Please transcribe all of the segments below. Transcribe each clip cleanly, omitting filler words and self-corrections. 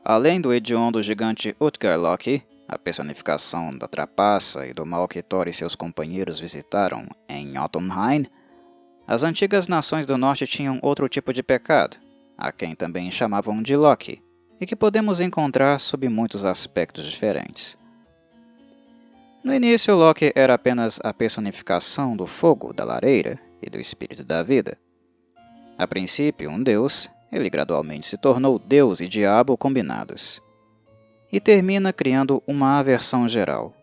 Além do hediondo gigante Utgard-Loki, a personificação da trapaça e do mal que Thor e seus companheiros visitaram em Jotunheim, as antigas nações do norte tinham outro tipo de pecado, a quem também chamavam de Loki, e que podemos encontrar sob muitos aspectos diferentes. No início, Loki era apenas a personificação do fogo, da lareira e do espírito da vida. A princípio, um deus, ele gradualmente se tornou Deus e diabo combinados. E termina criando uma aversão geral,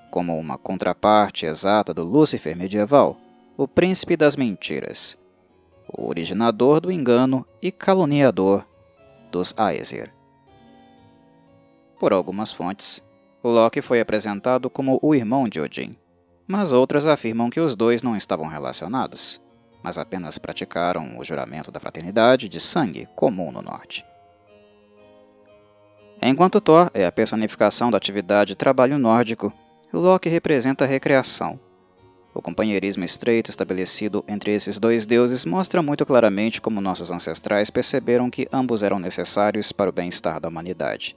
como uma contraparte exata do Lúcifer medieval, o príncipe das mentiras, o originador do engano e caluniador dos Aesir. Por algumas fontes, Loki foi apresentado como o irmão de Odin, mas outras afirmam que os dois não estavam relacionados, mas apenas praticaram o juramento da fraternidade de sangue comum no norte. Enquanto Thor é a personificação da atividade e trabalho nórdico, Loki representa a recreação. O companheirismo estreito estabelecido entre esses dois deuses mostra muito claramente como nossos ancestrais perceberam que ambos eram necessários para o bem-estar da humanidade.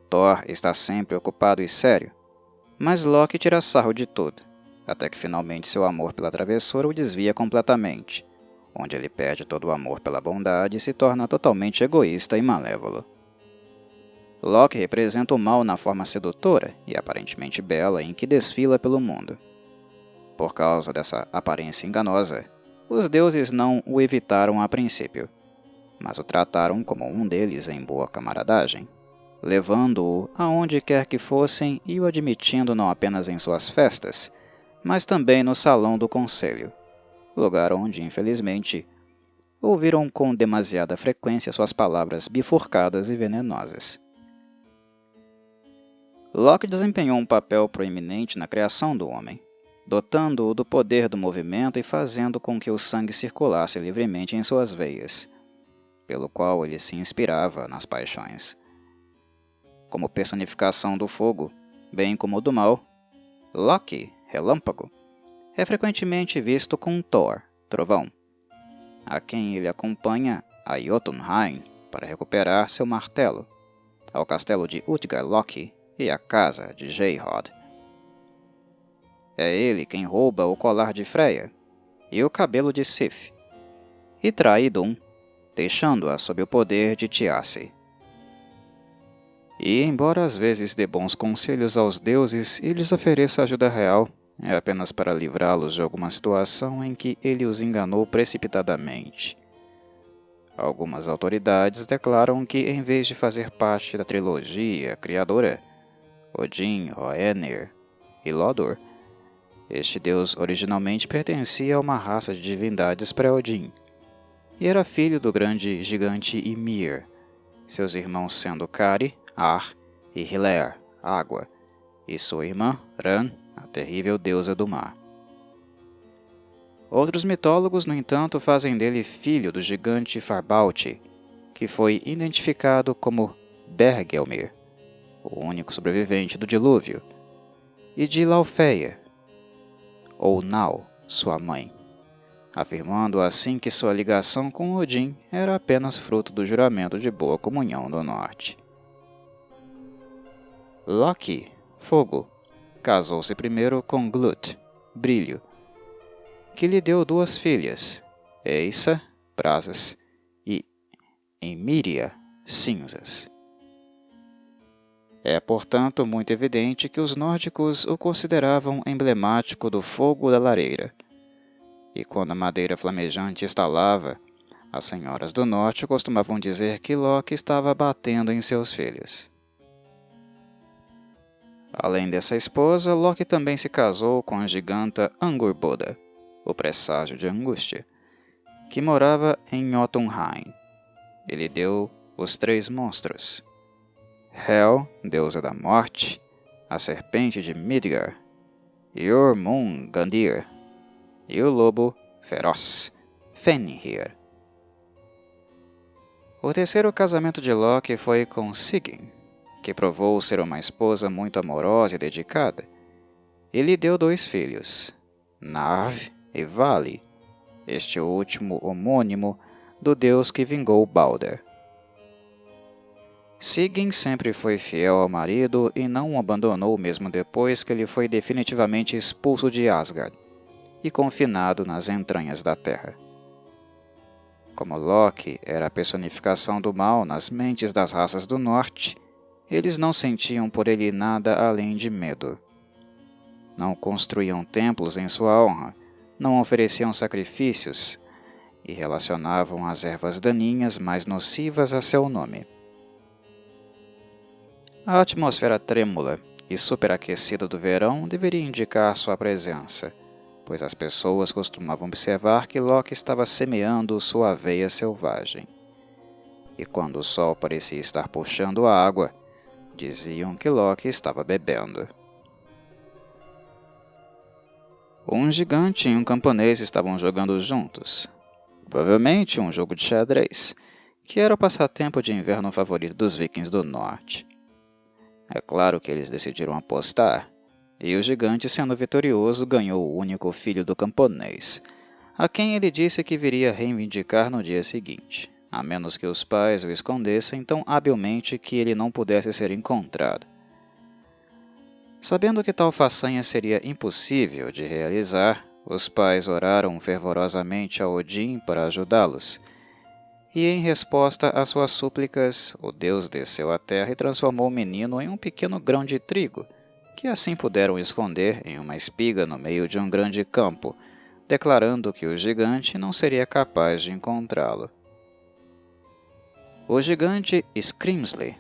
Thor está sempre ocupado e sério, mas Loki tira sarro de tudo, até que finalmente seu amor pela travessura o desvia completamente, onde ele perde todo o amor pela bondade e se torna totalmente egoísta e malévolo. Loki representa o mal na forma sedutora e aparentemente bela em que desfila pelo mundo. Por causa dessa aparência enganosa, os deuses não o evitaram a princípio, mas o trataram como um deles em boa camaradagem, levando-o aonde quer que fossem e o admitindo não apenas em suas festas, mas também no salão do conselho, lugar onde, infelizmente, ouviram com demasiada frequência suas palavras bifurcadas e venenosas. Loki desempenhou um papel proeminente na criação do homem, dotando-o do poder do movimento e fazendo com que o sangue circulasse livremente em suas veias, pelo qual ele se inspirava nas paixões. Como personificação do fogo, bem como do mal, Loki, relâmpago, é frequentemente visto com Thor, trovão, a quem ele acompanha a Jotunheim para recuperar seu martelo, ao castelo de Utgard-Loki e à casa de Geirrod. É ele quem rouba o colar de Freya e o cabelo de Sif, e trai Idun, deixando-a sob o poder de Thiasse. E, embora às vezes dê bons conselhos aos deuses e lhes ofereça ajuda real, é apenas para livrá-los de alguma situação em que ele os enganou precipitadamente. Algumas autoridades declaram que, em vez de fazer parte da trilogia criadora, Odin, Hoenir e Lodur, este deus originalmente pertencia a uma raça de divindades pré-Odin, e era filho do grande gigante Ymir, seus irmãos sendo Kari, Ar e Hilaire, água, e sua irmã, Ran, a terrível deusa do mar. Outros mitólogos, no entanto, fazem dele filho do gigante Farbauti, que foi identificado como Bergelmir, o único sobrevivente do dilúvio, e de Laufeia, ou Nau, sua mãe, afirmando assim que sua ligação com Odin era apenas fruto do juramento de boa comunhão do norte. Loki, fogo, casou-se primeiro com Glut, brilho, que lhe deu duas filhas, Eissa, brasas, e Emiria, cinzas. É, portanto, muito evidente que os nórdicos o consideravam emblemático do fogo da lareira. E quando a madeira flamejante estalava, as senhoras do norte costumavam dizer que Loki estava batendo em seus filhos. Além dessa esposa, Loki também se casou com a giganta Angrboda, o presságio de angústia, que morava em Jotunheim. Ele deu os três monstros: Hel, deusa da morte, a serpente de Midgard, Jormungandr, e o lobo feroz, Fenrir. O terceiro casamento de Loki foi com Sigyn, que provou ser uma esposa muito amorosa e dedicada, e lhe deu dois filhos, Narv e Vali, este último homônimo do deus que vingou Balder. Sigyn sempre foi fiel ao marido e não o abandonou mesmo depois que ele foi definitivamente expulso de Asgard e confinado nas entranhas da Terra. Como Loki era a personificação do mal nas mentes das raças do Norte, eles não sentiam por ele nada além de medo. Não construíam templos em sua honra, não ofereciam sacrifícios e relacionavam as ervas daninhas mais nocivas a seu nome. A atmosfera trêmula e superaquecida do verão deveria indicar sua presença, pois as pessoas costumavam observar que Loki estava semeando sua aveia selvagem. E quando o sol parecia estar puxando a água, diziam que Loki estava bebendo. Um gigante e um camponês estavam jogando juntos, provavelmente um jogo de xadrez, que era o passatempo de inverno favorito dos vikings do norte. É claro que eles decidiram apostar, e o gigante, sendo vitorioso, ganhou o único filho do camponês, a quem ele disse que viria reivindicar no dia seguinte, a menos que os pais o escondessem tão habilmente que ele não pudesse ser encontrado. Sabendo que tal façanha seria impossível de realizar, os pais oraram fervorosamente a Odin para ajudá-los, e em resposta às suas súplicas, o deus desceu à terra e transformou o menino em um pequeno grão de trigo, que assim puderam esconder em uma espiga no meio de um grande campo, declarando que o gigante não seria capaz de encontrá-lo. O gigante Skrimsli,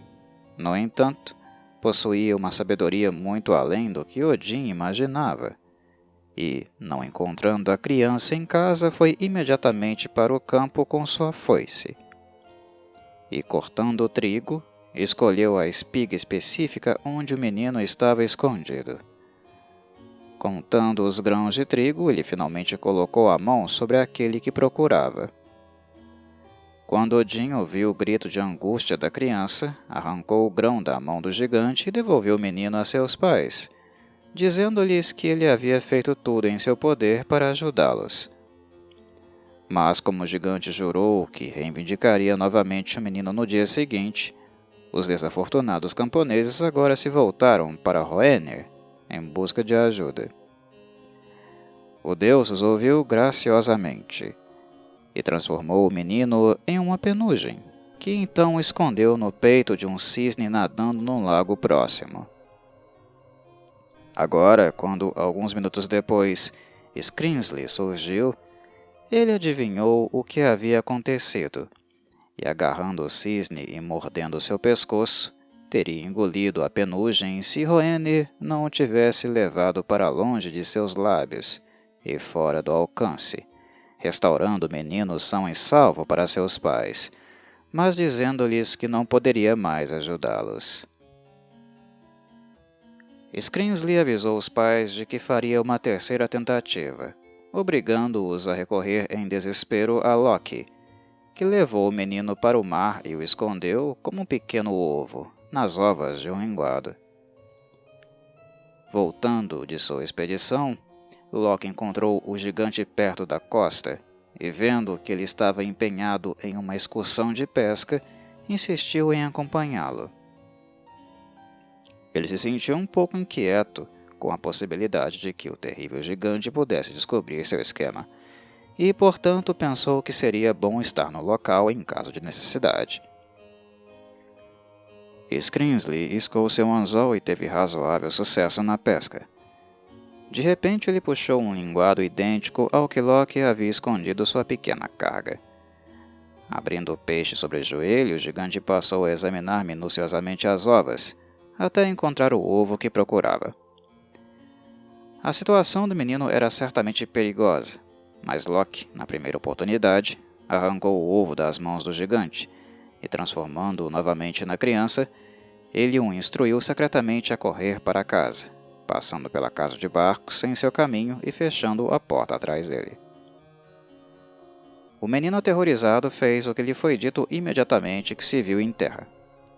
no entanto, possuía uma sabedoria muito além do que Odin imaginava, e, não encontrando a criança em casa, foi imediatamente para o campo com sua foice. E, cortando o trigo, escolheu a espiga específica onde o menino estava escondido. Contando os grãos de trigo, ele finalmente colocou a mão sobre aquele que procurava. Quando Odin ouviu o grito de angústia da criança, arrancou o grão da mão do gigante e devolveu o menino a seus pais, dizendo-lhes que ele havia feito tudo em seu poder para ajudá-los. Mas como o gigante jurou que reivindicaria novamente o menino no dia seguinte, os desafortunados camponeses agora se voltaram para Hoenir em busca de ajuda. O deus os ouviu graciosamente e transformou o menino em uma penugem, que então escondeu no peito de um cisne nadando num lago próximo. Agora, quando alguns minutos depois Skrimsli surgiu, ele adivinhou o que havia acontecido, e agarrando o cisne e mordendo seu pescoço, teria engolido a penugem se Hoenir não o tivesse levado para longe de seus lábios e fora do alcance, restaurando o menino são e salvo para seus pais, mas dizendo-lhes que não poderia mais ajudá-los. Skrimsli avisou os pais de que faria uma terceira tentativa, obrigando-os a recorrer em desespero a Loki, que levou o menino para o mar e o escondeu como um pequeno ovo, nas ovas de um linguado. Voltando de sua expedição, Loki encontrou o gigante perto da costa e, vendo que ele estava empenhado em uma excursão de pesca, insistiu em acompanhá-lo. Ele se sentiu um pouco inquieto com a possibilidade de que o terrível gigante pudesse descobrir seu esquema, e, portanto, pensou que seria bom estar no local em caso de necessidade. Skrimsli iscou seu anzol e teve razoável sucesso na pesca. De repente, ele puxou um linguado idêntico ao que Loki havia escondido sua pequena carga. Abrindo o peixe sobre o joelho, o gigante passou a examinar minuciosamente as ovas, até encontrar o ovo que procurava. A situação do menino era certamente perigosa, mas Loki, na primeira oportunidade, arrancou o ovo das mãos do gigante e, transformando-o novamente na criança, ele o instruiu secretamente a correr para casa, passando pela casa de barcos em seu caminho e fechando a porta atrás dele. O menino aterrorizado fez o que lhe foi dito imediatamente que se viu em terra,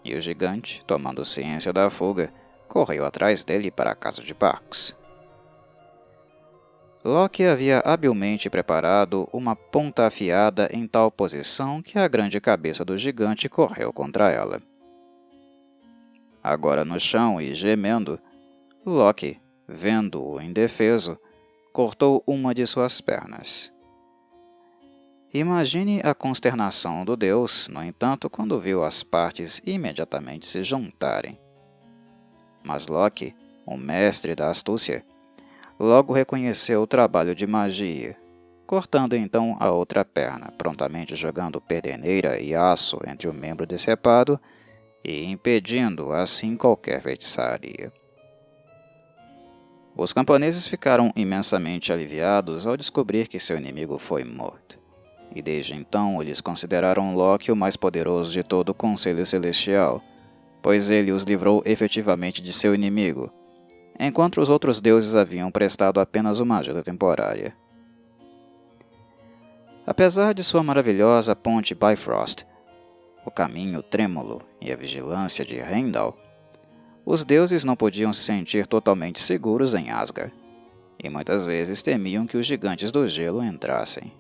e o gigante, tomando ciência da fuga, correu atrás dele para a casa de barcos. Loki havia habilmente preparado uma ponta afiada em tal posição que a grande cabeça do gigante correu contra ela. Agora no chão e gemendo, Loki, vendo-o indefeso, cortou uma de suas pernas. Imagine a consternação do deus, no entanto, quando viu as partes imediatamente se juntarem. Mas Loki, o mestre da astúcia, logo reconheceu o trabalho de magia, cortando então a outra perna, prontamente jogando perdeneira e aço entre o membro decepado e impedindo assim qualquer feitiçaria. Os camponeses ficaram imensamente aliviados ao descobrir que seu inimigo foi morto, e desde então eles consideraram Loki o mais poderoso de todo o Conselho Celestial, pois ele os livrou efetivamente de seu inimigo, enquanto os outros deuses haviam prestado apenas uma ajuda temporária. Apesar de sua maravilhosa ponte Bifrost, o caminho trêmulo e a vigilância de Heimdall, os deuses não podiam se sentir totalmente seguros em Asgard, e muitas vezes temiam que os gigantes do gelo entrassem.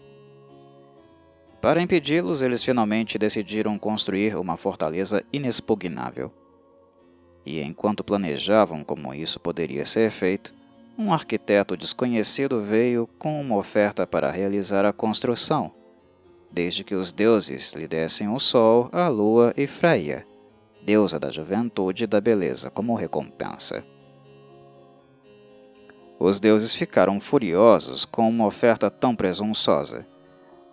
Para impedi-los, eles finalmente decidiram construir uma fortaleza inexpugnável. E enquanto planejavam como isso poderia ser feito, um arquiteto desconhecido veio com uma oferta para realizar a construção, desde que os deuses lhe dessem o Sol, a Lua e Freya, deusa da juventude e da beleza, como recompensa. Os deuses ficaram furiosos com uma oferta tão presunçosa,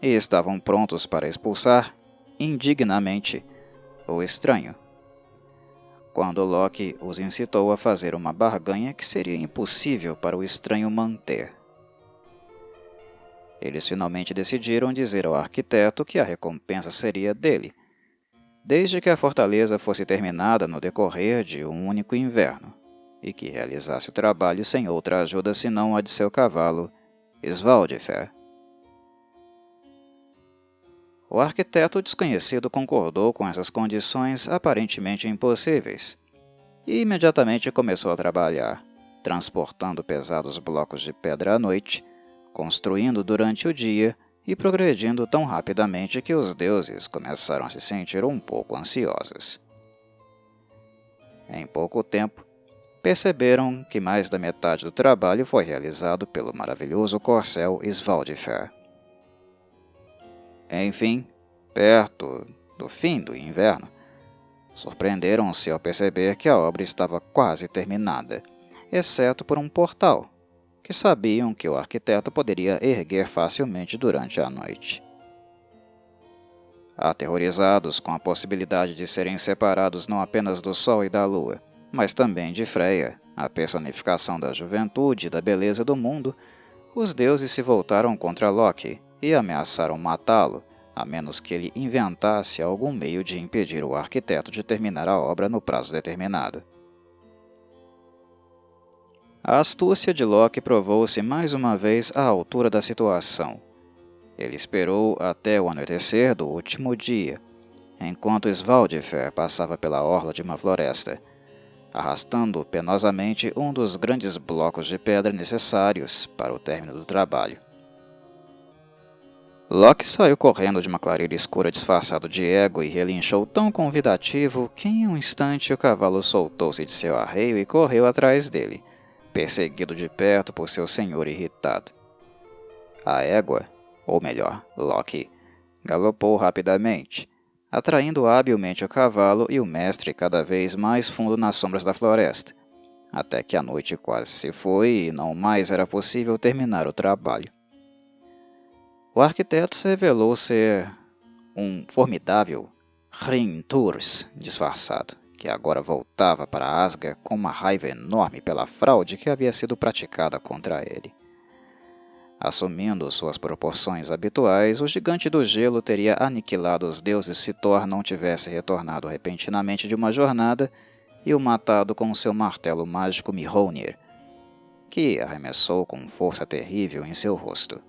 e estavam prontos para expulsar, indignamente, o estranho, quando Loki os incitou a fazer uma barganha que seria impossível para o estranho manter. Eles finalmente decidiram dizer ao arquiteto que a recompensa seria dele, desde que a fortaleza fosse terminada no decorrer de um único inverno, e que realizasse o trabalho sem outra ajuda senão a de seu cavalo, Svaldifer. O arquiteto desconhecido concordou com essas condições aparentemente impossíveis, e imediatamente começou a trabalhar, transportando pesados blocos de pedra à noite, construindo durante o dia e progredindo tão rapidamente que os deuses começaram a se sentir um pouco ansiosos. Em pouco tempo, perceberam que mais da metade do trabalho foi realizado pelo maravilhoso corcel Svaldifer. Enfim, perto do fim do inverno, surpreenderam-se ao perceber que a obra estava quase terminada, exceto por um portal, que sabiam que o arquiteto poderia erguer facilmente durante a noite. Aterrorizados com a possibilidade de serem separados não apenas do Sol e da Lua, mas também de Freya, a personificação da juventude e da beleza do mundo, os deuses se voltaram contra Loki e ameaçaram matá-lo, a menos que ele inventasse algum meio de impedir o arquiteto de terminar a obra no prazo determinado. A astúcia de Loki provou-se mais uma vez à altura da situação. Ele esperou até o anoitecer do último dia, enquanto Svaldifer passava pela orla de uma floresta, arrastando penosamente um dos grandes blocos de pedra necessários para o término do trabalho. Loki saiu correndo de uma clareira escura disfarçado de ego e relinchou tão convidativo que em um instante o cavalo soltou-se de seu arreio e correu atrás dele, perseguido de perto por seu senhor irritado. A égua, ou melhor, Loki, galopou rapidamente, atraindo habilmente o cavalo e o mestre cada vez mais fundo nas sombras da floresta, até que a noite quase se foi e não mais era possível terminar o trabalho. O arquiteto se revelou ser um formidável Hrimthurs disfarçado, que agora voltava para Asgard com uma raiva enorme pela fraude que havia sido praticada contra ele. Assumindo suas proporções habituais, o gigante do gelo teria aniquilado os deuses se Thor não tivesse retornado repentinamente de uma jornada e o matado com seu martelo mágico Mjolnir, que arremessou com força terrível em seu rosto.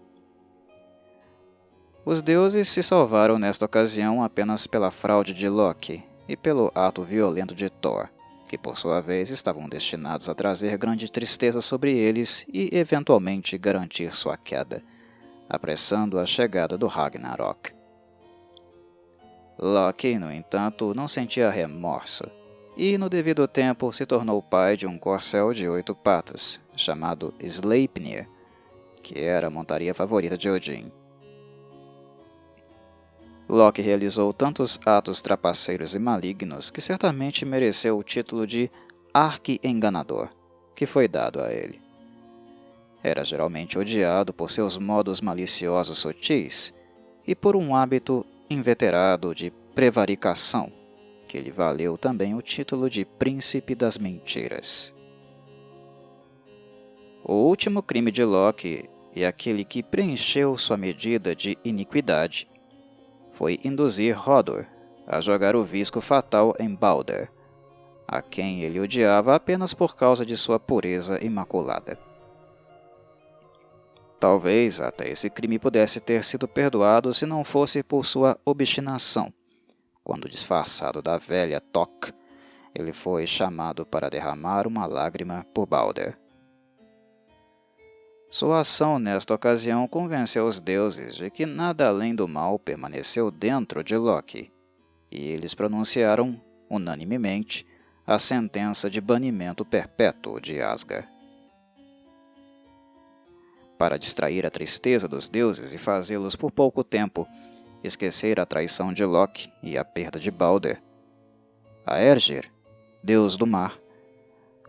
Os deuses se salvaram nesta ocasião apenas pela fraude de Loki e pelo ato violento de Thor, que por sua vez estavam destinados a trazer grande tristeza sobre eles e eventualmente garantir sua queda, apressando a chegada do Ragnarok. Loki, no entanto, não sentia remorso, e, no devido tempo, se tornou pai de um corcel de 8 patas, chamado Sleipnir, que era a montaria favorita de Odin. Loki realizou tantos atos trapaceiros e malignos que certamente mereceu o título de Arqui-Enganador, que foi dado a ele. Era geralmente odiado por seus modos maliciosos sutis e por um hábito inveterado de prevaricação, que lhe valeu também o título de Príncipe das Mentiras. O último crime de Loki, e aquele que preencheu sua medida de iniquidade, foi induzir Hodor a jogar o visco fatal em Balder, a quem ele odiava apenas por causa de sua pureza imaculada. Talvez até esse crime pudesse ter sido perdoado se não fosse por sua obstinação, quando disfarçado da velha Tok, ele foi chamado para derramar uma lágrima por Balder. Sua ação nesta ocasião convenceu os deuses de que nada além do mal permaneceu dentro de Loki, e eles pronunciaram, unanimemente, a sentença de banimento perpétuo de Asgard. Para distrair a tristeza dos deuses e fazê-los por pouco tempo esquecer a traição de Loki e a perda de Balder, Aergir, deus do mar,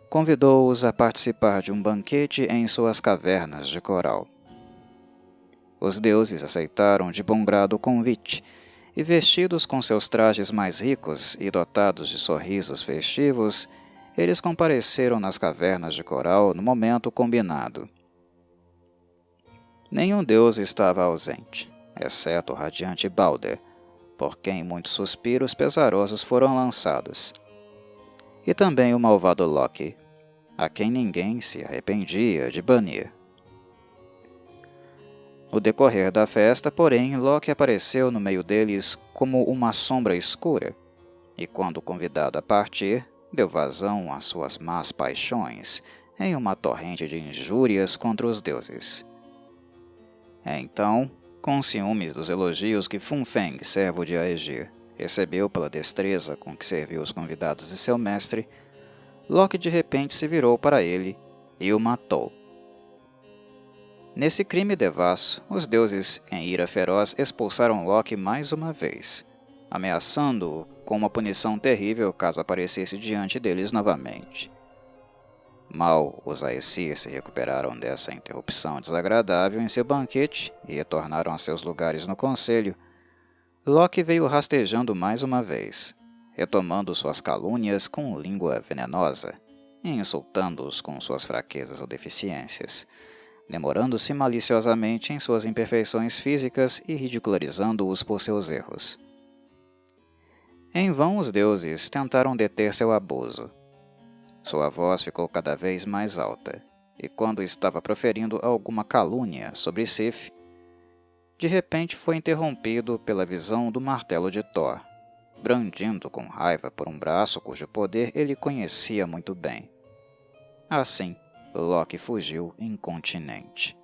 convidou-os a participar de um banquete em suas cavernas de coral. Os deuses aceitaram de bom grado o convite, e vestidos com seus trajes mais ricos e dotados de sorrisos festivos, eles compareceram nas cavernas de coral no momento combinado. Nenhum deus estava ausente, exceto o radiante Balder, por quem muitos suspiros pesarosos foram lançados. E também o malvado Loki, a quem ninguém se arrependia de banir. No decorrer da festa, porém, Loki apareceu no meio deles como uma sombra escura, e quando convidado a partir, deu vazão às suas más paixões em uma torrente de injúrias contra os deuses. Então, com ciúmes dos elogios que Funfeng, servo de Aegir, recebeu pela destreza com que serviu os convidados de seu mestre, Loki de repente se virou para ele e o matou. Nesse crime devasso, os deuses, em ira feroz, expulsaram Loki mais uma vez, ameaçando-o com uma punição terrível caso aparecesse diante deles novamente. Mal os Aesir se recuperaram dessa interrupção desagradável em seu banquete e retornaram a seus lugares no conselho, Loki veio rastejando mais uma vez, retomando suas calúnias com língua venenosa, e insultando-os com suas fraquezas ou deficiências, demorando-se maliciosamente em suas imperfeições físicas e ridicularizando-os por seus erros. Em vão os deuses tentaram deter seu abuso. Sua voz ficou cada vez mais alta, e quando estava proferindo alguma calúnia sobre Sif, de repente foi interrompido pela visão do martelo de Thor, brandindo com raiva por um braço cujo poder ele conhecia muito bem. Assim, Loki fugiu incontinente.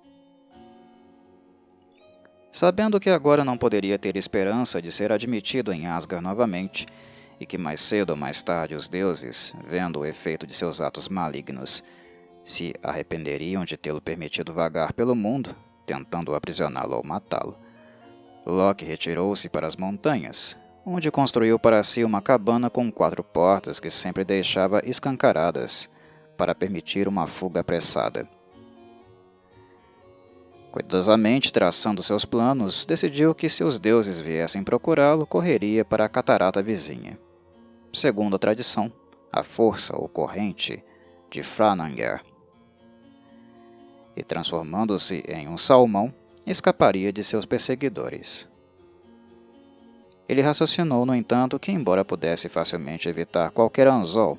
Sabendo que agora não poderia ter esperança de ser admitido em Asgard novamente, e que mais cedo ou mais tarde os deuses, vendo o efeito de seus atos malignos, se arrependeriam de tê-lo permitido vagar pelo mundo, tentando aprisioná-lo ou matá-lo, Loki retirou-se para as montanhas, onde construiu para si uma cabana com 4 portas que sempre deixava escancaradas, para permitir uma fuga apressada. Cuidadosamente traçando seus planos, decidiu que se os deuses viessem procurá-lo, correria para a catarata vizinha. Segundo a tradição, a força ou corrente de Franangr. E transformando-se em um salmão, escaparia de seus perseguidores. Ele raciocinou, no entanto, que embora pudesse facilmente evitar qualquer anzol,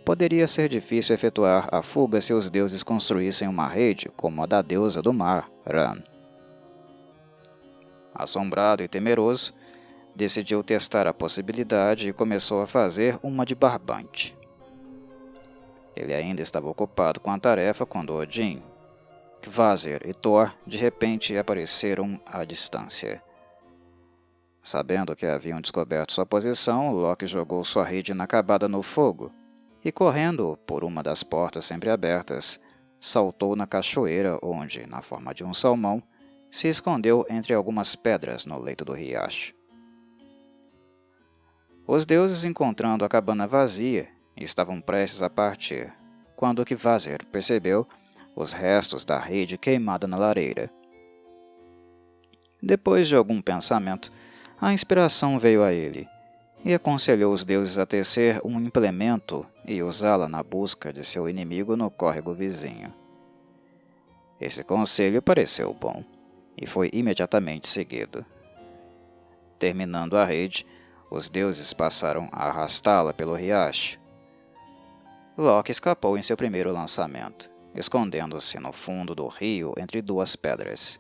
poderia ser difícil efetuar a fuga se os deuses construíssem uma rede como a da deusa do mar, Ran. Assombrado e temeroso, decidiu testar a possibilidade e começou a fazer uma de barbante. Ele ainda estava ocupado com a tarefa quando Odin, Kvasir e Thor de repente apareceram à distância. Sabendo que haviam descoberto sua posição, Loki jogou sua rede inacabada no fogo e, correndo por uma das portas sempre abertas, saltou na cachoeira onde, na forma de um salmão, se escondeu entre algumas pedras no leito do riacho. Os deuses, encontrando a cabana vazia, estavam prestes a partir, quando Kvasir percebeu os restos da rede queimada na lareira. Depois de algum pensamento, a inspiração veio a ele, e aconselhou os deuses a tecer um implemento e usá-la na busca de seu inimigo no córrego vizinho. Esse conselho pareceu bom, e foi imediatamente seguido. Terminando a rede, os deuses passaram a arrastá-la pelo riacho. Loki escapou em seu primeiro lançamento, escondendo-se no fundo do rio entre duas pedras.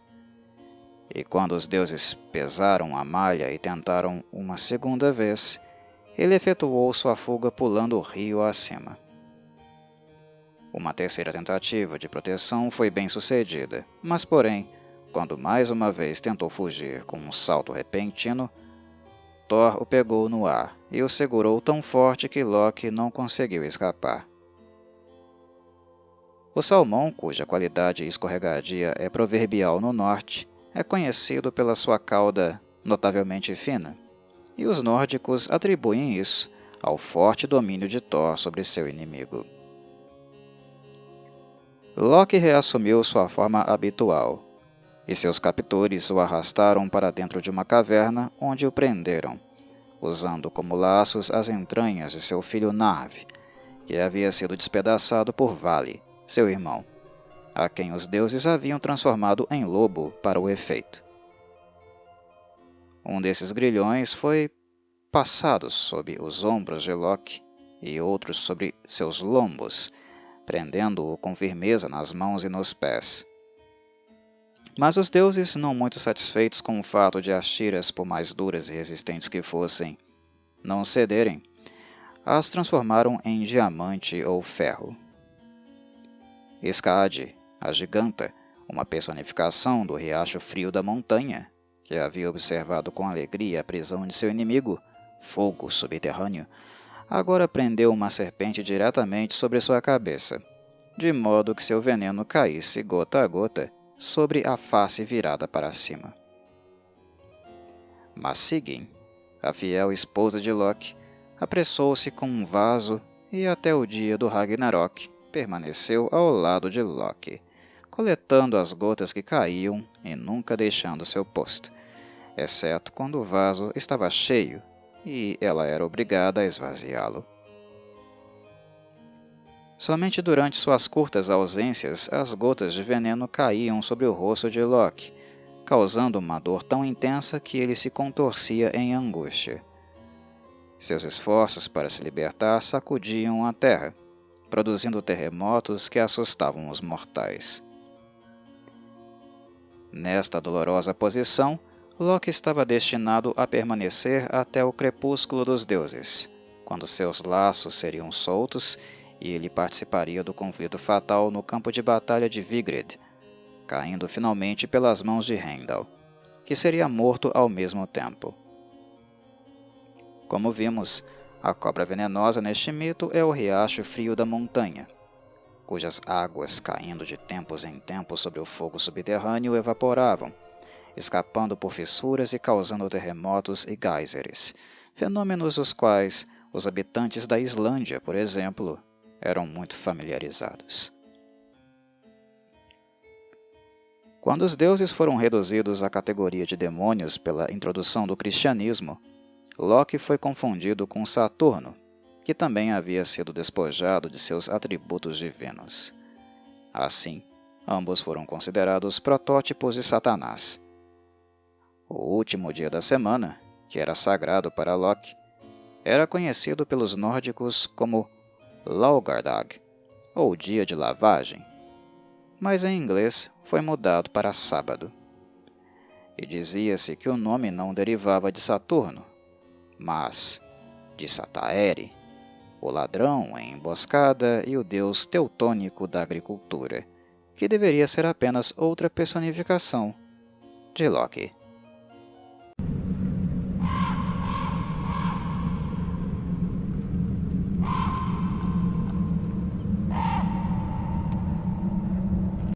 E quando os deuses pesaram a malha e tentaram uma segunda vez, ele efetuou sua fuga pulando o rio acima. Uma terceira tentativa de proteção foi bem sucedida, mas porém, quando mais uma vez tentou fugir com um salto repentino, Thor o pegou no ar e o segurou tão forte que Loki não conseguiu escapar. O salmão, cuja qualidade escorregadia é proverbial no norte, é conhecido pela sua cauda notavelmente fina, e os nórdicos atribuem isso ao forte domínio de Thor sobre seu inimigo. Loki reassumiu sua forma habitual, e seus captores o arrastaram para dentro de uma caverna onde o prenderam, usando como laços as entranhas de seu filho Narvi, que havia sido despedaçado por Vali, seu irmão, a quem os deuses haviam transformado em lobo para o efeito. Um desses grilhões foi passado sob os ombros de Loki e outros sobre seus lombos, prendendo-o com firmeza nas mãos e nos pés. Mas os deuses, não muito satisfeitos com o fato de as tiras, por mais duras e resistentes que fossem, não cederem, as transformaram em diamante ou ferro. Skadi, a giganta, uma personificação do riacho frio da montanha, que havia observado com alegria a prisão de seu inimigo, fogo subterrâneo, agora prendeu uma serpente diretamente sobre sua cabeça, de modo que seu veneno caísse gota a gota sobre a face virada para cima. Mas Sigyn, a fiel esposa de Loki, apressou-se com um vaso e até o dia do Ragnarok permaneceu ao lado de Loki, coletando as gotas que caíam e nunca deixando seu posto, exceto quando o vaso estava cheio e ela era obrigada a esvaziá-lo. Somente durante suas curtas ausências, as gotas de veneno caíam sobre o rosto de Loki, causando uma dor tão intensa que ele se contorcia em angústia. Seus esforços para se libertar sacudiam a terra, produzindo terremotos que assustavam os mortais. Nesta dolorosa posição, Loki estava destinado a permanecer até o crepúsculo dos deuses, quando seus laços seriam soltos e ele participaria do conflito fatal no campo de batalha de Vigrid, caindo finalmente pelas mãos de Heimdall, que seria morto ao mesmo tempo. Como vimos, a cobra venenosa neste mito é o riacho frio da montanha, cujas águas, caindo de tempos em tempos sobre o fogo subterrâneo, evaporavam, escapando por fissuras e causando terremotos e geysers, fenômenos os quais os habitantes da Islândia, por exemplo, eram muito familiarizados. Quando os deuses foram reduzidos à categoria de demônios pela introdução do cristianismo, Loki foi confundido com Saturno, que também havia sido despojado de seus atributos divinos. Assim, ambos foram considerados protótipos de Satanás. O último dia da semana, que era sagrado para Loki, era conhecido pelos nórdicos como Laugardag, ou Dia de Lavagem, mas em inglês foi mudado para sábado. E dizia-se que o nome não derivava de Saturno, mas de Sataere, o ladrão em emboscada e o deus teutônico da agricultura, que deveria ser apenas outra personificação de Loki.